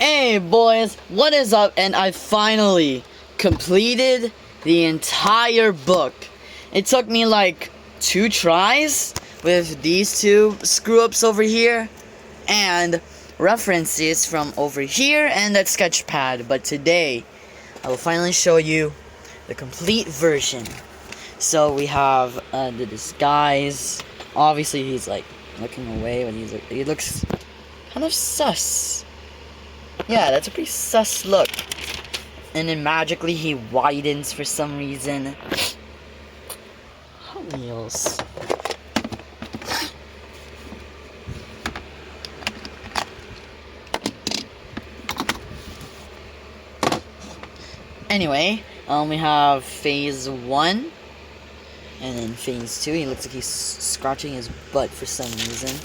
Hey boys, what is up? And I finally completed the entire book. It took me like 2 tries with these 2 screw-ups over here and references from over here and that sketch pad. But today, I will finally show you the complete version. So we have the disguise. Obviously he's like looking away, but he looks kind of sus. Yeah, that's a pretty sus look. And then magically he widens for some reason. Hot Wheels. Anyway, we have phase 1. And then phase 2, he looks like he's scratching his butt for some reason.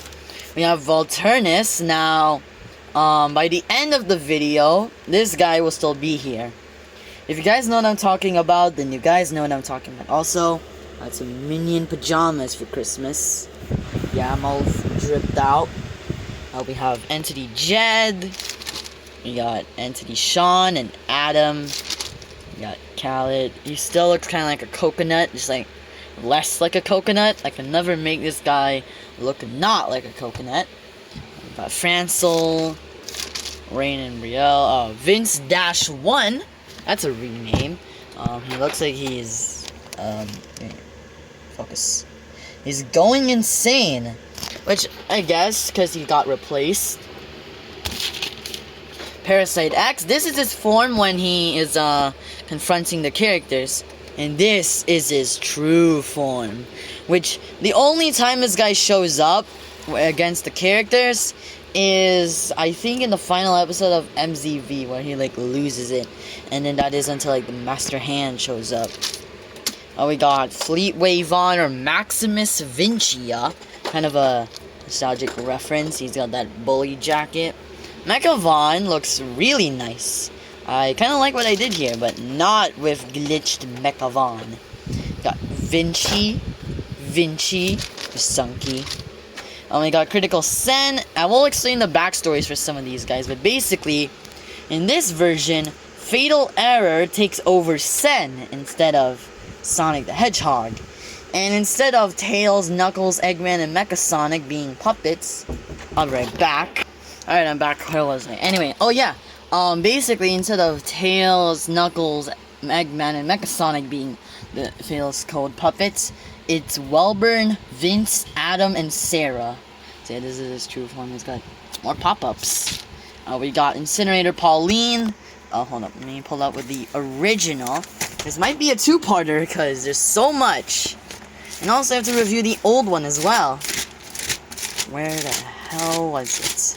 We have Volturnus. Now, by the end of the video, this guy will still be here. If you guys know what I'm talking about, then you guys know what I'm talking about. Also, I had some Minion pajamas for Christmas. Yeah, I'm all dripped out. We have Entity Jed. We got Entity Sean and Adam. We got Khaled. He still looks kind of like a coconut, just like less like a coconut. I can never make this guy look not like a coconut. We got Francel, Rain and Brielle. Vince.MSI. That's a rename. He looks like he's focus. He's going insane, which I guess because he got replaced. Parasite X. This is his form when he is confronting the characters. And this is his true form. Which, the only time this guy shows up against the characters is, I think, in the final episode of MZV, where he, like, loses it. And then that is until, like, the Master Hand shows up. We got Fleet Wavon, or Maximus Vincia. Kind of a nostalgic reference. He's got that bully jacket. Mechavon looks really nice. I kind of like what I did here, but not with glitched Mechavon. Got Vinci, Sunky. We got Critical Sen. I will explain the backstories for some of these guys, but basically, in this version, Fatal Error takes over Sen instead of Sonic the Hedgehog. And instead of Tails, Knuckles, Eggman, and Mechasonic being puppets, I'll be right back. Alright, I'm back. Where was I? Anyway, oh yeah. Basically, instead of Tails, Knuckles, Eggman, and Mechasonic being the Fatal's Code puppets, it's Welburn, Vince, Adam, and Sarah. So yeah, this is his true form. He's got more pop-ups. We got Incinerator Pauline. Hold up. Let me pull up with the original. This might be a 2-parter because there's so much. And also I have to review the old one as well. Where the hell was it?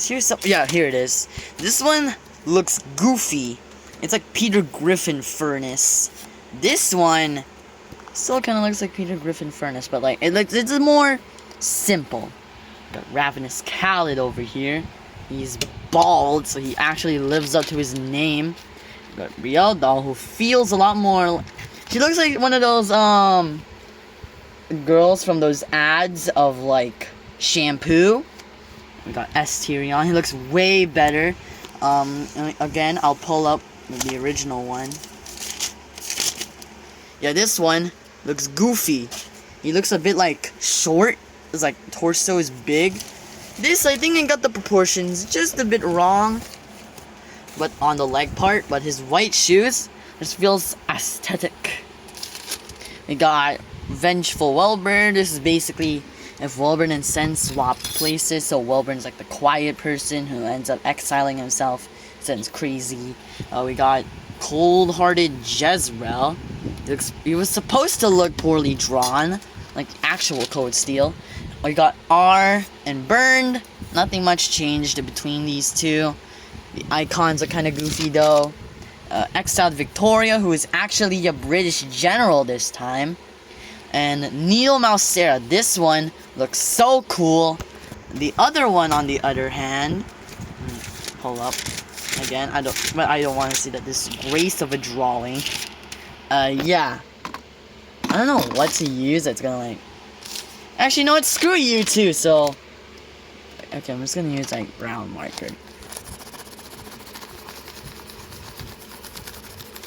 Here's some, yeah, here it is. This one looks goofy. It's like Peter Griffin Furnace. This one still kind of looks like Peter Griffin Furnace, but like it's more simple. Got Ravenous Khaled over here. He's bald, so he actually lives up to his name. Got Brielle doll, who feels a lot more. She looks like one of those girls from those ads of like shampoo. We got Asterion. He looks way better. Again, I'll pull up the original one. Yeah, this one looks goofy. He looks a bit like short. His like torso is big. This, I think, I got the proportions just a bit wrong, but on the leg part. But his white shoes just feels aesthetic. We got Vengeful Welburn. This is basically if Welburn and Sen swap places, so Welburn's like the quiet person who ends up exiling himself. Sen's crazy. We got Cold-Hearted Jezreel. He was supposed to look poorly drawn, like actual Code Steel. We got R and Burned. Nothing much changed between these two. The icons are kind of goofy though. Exiled Victoria, who is actually a British general this time. And Neil Mausera. This one looks so cool. The other one, on the other hand, pull up again. I don't want to see that disgrace of a drawing. Yeah. I don't know what to use that's gonna like. Actually, no, it's screw you too. So Okay, I'm just gonna use like brown marker.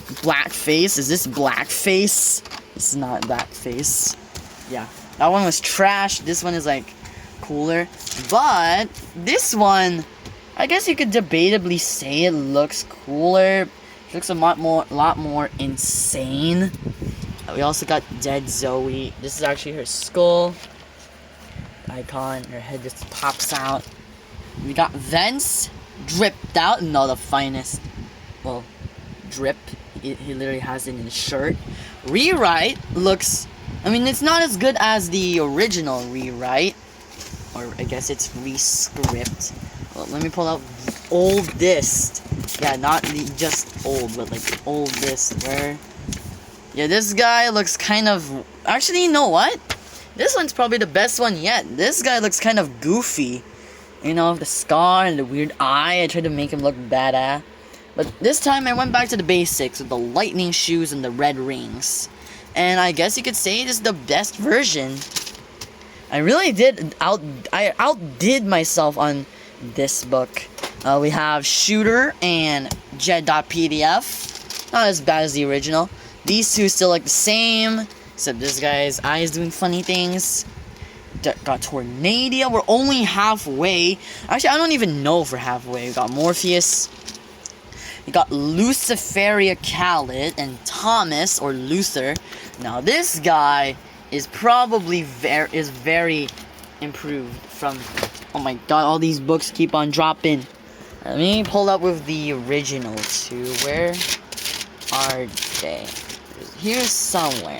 Blackface. Is this blackface? This is not blackface. Yeah, that one was trash. This one is like cooler, but this one, I guess you could debatably say it looks cooler. It looks a lot more insane. We also got Dead Zoe. This is actually her skull icon. Her head just pops out. We got Vince, dripped out, not the finest. Well, drip. He literally has it in his shirt. Rewrite looks, I mean, it's not as good as the original Rewrite, or I guess it's Rescript. Well, let me pull out the oldest. Yeah, not the just old, but like the oldest. Where? Yeah, this guy looks kind of. Actually, you know what? This one's probably the best one yet. This guy looks kind of goofy. You know, the scar and the weird eye. I tried to make him look badass. But this time I went back to the basics with the lightning shoes and the red rings. And I guess you could say it is the best version. I really did I outdid myself on this book. We have Shooter and Jed.pdf. Not as bad as the original. These two still look the same, except this guy's eye is doing funny things. Got Tornado. We're only halfway. Actually, I don't even know if we're halfway. We got Morpheus. We got Luciferia Khaled and Thomas, or Luther. Now this guy is probably very improved from. Oh my god! All these books keep on dropping. Let me pull up with the original too. Where are they? Here's somewhere.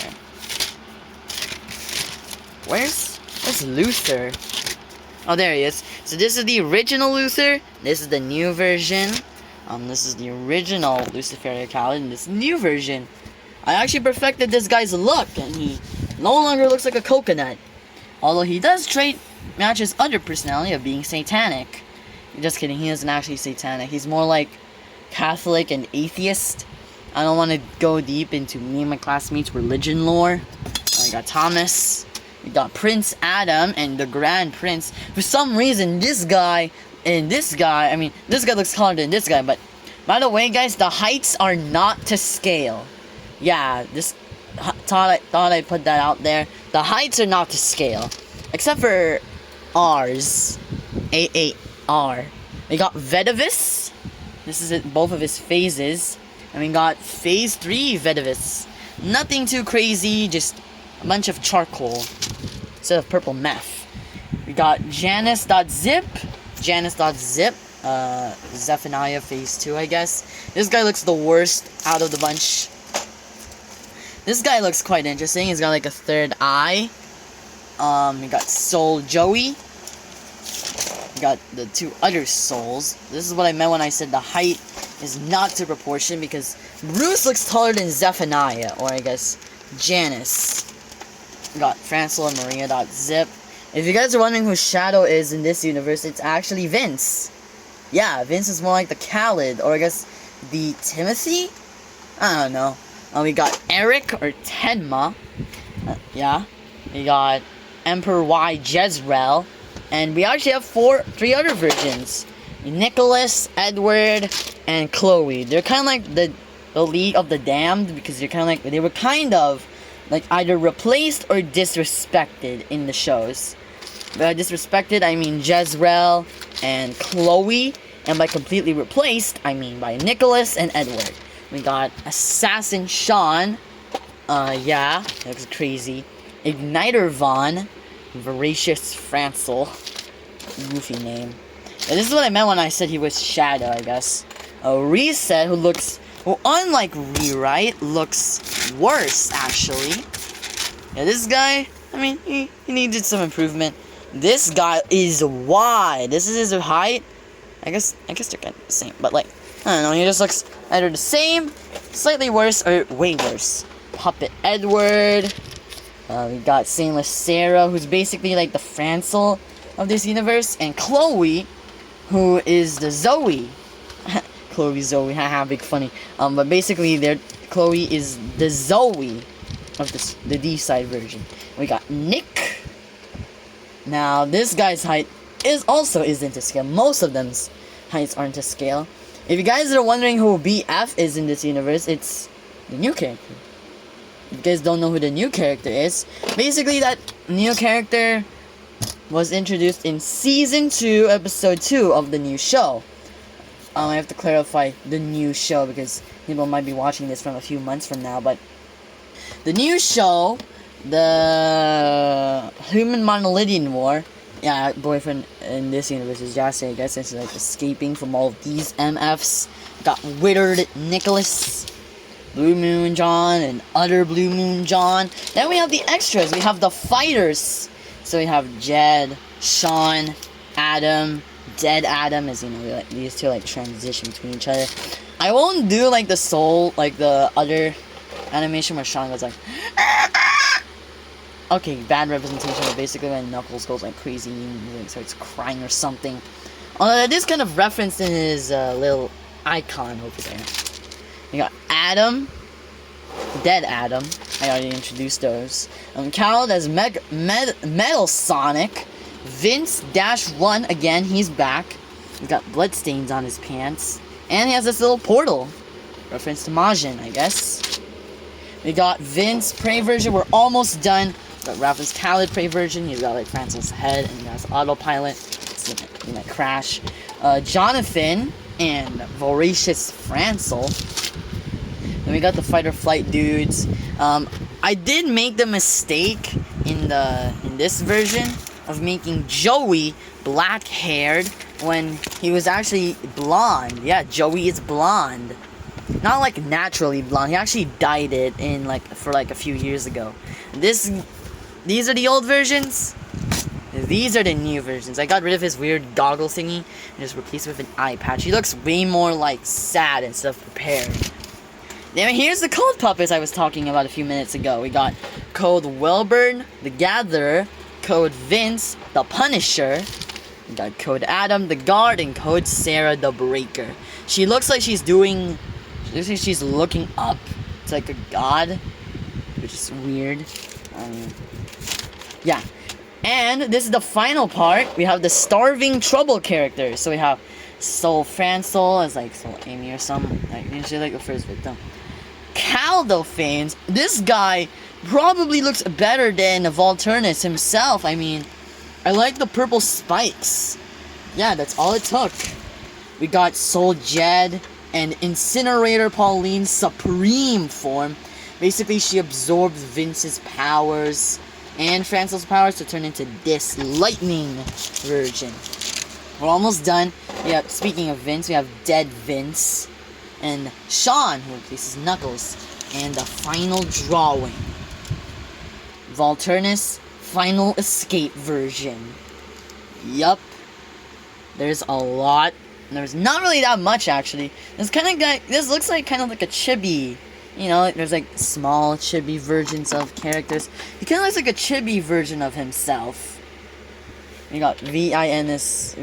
Where's Luther? Oh, there he is. So this is the original Luther. This is the new version. This is the original Luciferia Khaled, and this new version. I actually perfected this guy's look, and he no longer looks like a coconut. Although he does match his other personality of being satanic. Just kidding, he isn't actually satanic. He's more like Catholic and atheist. I don't want to go deep into me and my classmates' religion lore. I got Thomas. We got Prince Adam and the Grand Prince. For some reason, this guy and this guy, I mean, this guy looks taller than this guy, but by the way, guys, the heights are not to scale. Yeah, thought I'd put that out there. The heights are not to scale, except for ours. A8R. We got Vedivis. This is both of his phases. And we got phase 3 Vedivis. Nothing too crazy, just a bunch of charcoal instead of purple meth. We got Janice.zip. Zephaniah phase 2, I guess. This guy looks the worst out of the bunch. This guy looks quite interesting. He's got like a third eye. We got Soul Joey. We got the two other souls. This is what I meant when I said the height is not to proportion, because Bruce looks taller than Zephaniah, or I guess Janice. We got Francel and Maria.zip. If you guys are wondering who Shadow is in this universe, it's actually Vince. Yeah, Vince is more like the Khaled, or I guess the Timothy? I don't know. We got Eric, or Ft.My. Yeah. We got Emperor Y Jezreel. And we actually have three other versions. Nicholas, Edward, and Chloe. They're kind of like the League of the Damned, because they were kind of like either replaced or disrespected in the shows. By disrespected, I mean Jezreel and Chloe, and by completely replaced, I mean by Nicholas and Edward. We got Assassin Sean. Yeah, that looks crazy. Igniter Vaughn. Voracious Francel. Goofy name. And this is what I meant when I said he was Shadow, I guess. Reset, who unlike Rewrite, looks worse, actually. Yeah, this guy, I mean, he needed some improvement. This guy is wide. This is his height. I guess they're kind of the same, but like, I don't know, he just looks either the same, slightly worse, or way worse. Puppet Edward. We got Saintless Sarah, who's basically like the Francel of this universe, and Chloe, who is the Zoe. Chloe Zoe, haha, big funny. But basically, Chloe is the Zoe of the D-side version. We got Nick. Now, this guy's height isn't to scale. Most of them's heights aren't to scale. If you guys are wondering who BF is in this universe, it's The new character. If you guys don't know who the new character is, basically that new character was introduced in Season 2, Episode 2 of the new show. I have to clarify the new show because people might be watching this from a few months from now, but the new show, the Human Monolithian War, yeah, boyfriend in this universe is Jassy, I guess it's like escaping from all of these MFs. Got Withered Nicholas, Blue Moon John, and Other Blue Moon John. Then we have the extras. We have the fighters. So we have Jed, Sean, Adam, Dead Adam, as you know, these two like transition between each other. I won't do like the soul, like the other animation where Sean goes like, okay, bad representation, but basically when Knuckles goes like crazy and he like, starts crying or something. It is kind of referenced in his little icon over there. You got Adam, Dead Adam. I already introduced those. Cal as Metal Sonic. Vince-1, again, he's back. He's got bloodstains on his pants. And he has this little portal. Reference to Majin, I guess. We got Vince Prey version. We're almost done. We got Raphael's Khaled Prey version. He's got like Francel's head and he has autopilot. So he might crash. Jonathan and Voracious Francel. Then we got the Fight or Flight dudes. I did make the mistake in this version of making Joey black-haired when he was actually blonde. Yeah, Joey is blonde. Not like naturally blonde. He actually dyed it for a few years ago. These are the old versions. These are the new versions. I got rid of his weird goggle thingy and just replaced it with an eye patch. He looks way more like sad instead of prepared. Then here's the code puppets I was talking about a few minutes ago. We got Code Wilburn, the Gatherer, Code Vince, the Punisher. We got Code Adam, the Guard, and Code Sarah, the Breaker. She looks like she's looking up. It's like a god, which is weird. Yeah. And this is the final part. We have the Starving Trouble characters. So we have Soul Francel as like Soul Amy or something. Like usually like the first victim. Caldofanes. This guy probably looks better than Volturnus himself. I mean, I like the purple spikes. Yeah, that's all it took. We got Soul Jed and Incinerator Pauline's supreme form. Basically, she absorbs Vince's powers and Francel's powers to turn into this lightning version. We're almost done. Yeah, speaking of Vince, we have Dead Vince and Sean, who replaces Knuckles, and the final drawing. Volturnus Final Escape version. Yup. There's a lot. There's not really that much actually. This looks like kind of like a chibi. You know, there's like small chibi versions of characters. He kind of looks like a chibi version of himself. We got Vince.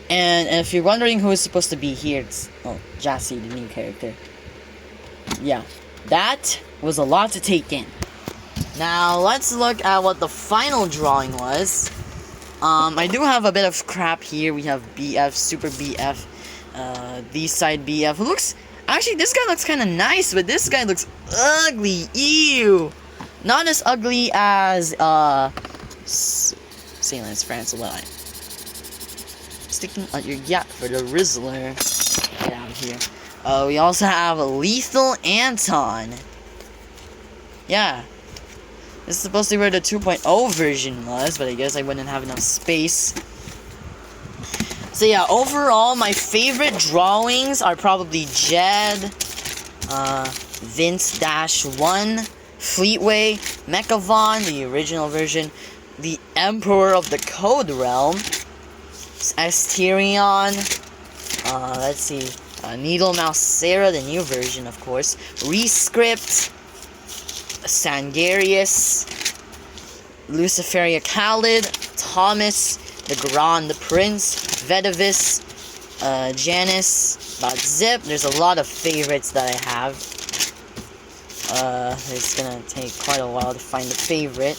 And if you're wondering who is supposed to be here, it's Jassy, the new character. Yeah, that was a lot to take in. Now let's look at what the final drawing was. I do have a bit of crap here. We have BF, Super BF, B-side BF. Who looks... Actually, this guy looks kind of nice, but this guy looks ugly. Ew. Not as ugly as, Sailor's Francelot. Sticking out your gap for the Rizzler. Get out of here. We also have Lethal Anton. Yeah. This is supposed to be where the 2.0 version was, but I guess I wouldn't have enough space. So yeah, overall, my favorite drawings are probably Jed, Vince-1, Fleetway, Mechavon, the original version, the Emperor of the Code Realm, Asterion, let's see, Needle Mouse Sarah, the new version, of course, Rescript, Sangarius, Luciferia Khalid, Thomas, the Grand Prince, Vedavis, Janice, Zip. There's a lot of favorites that I have. It's gonna take quite a while to find the favorite.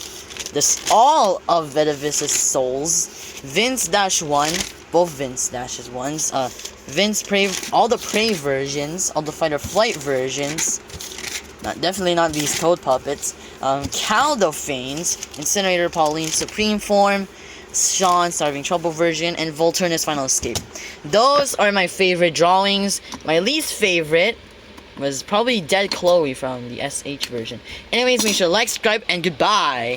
This all of Vedavis' souls. Vince-1, both Vince Dash's ones. Vince Prey, all the Prey versions, all the Fight or Flight versions. Definitely not these Toad puppets. Caldophanes, Incinerator, Pauline, Supreme Form, Sean, Starving Trouble version, and Volturnus Final Escape. Those are my favorite drawings. My least favorite was probably Dead Chloe from the SH version. Anyways, make sure to like, subscribe, and goodbye!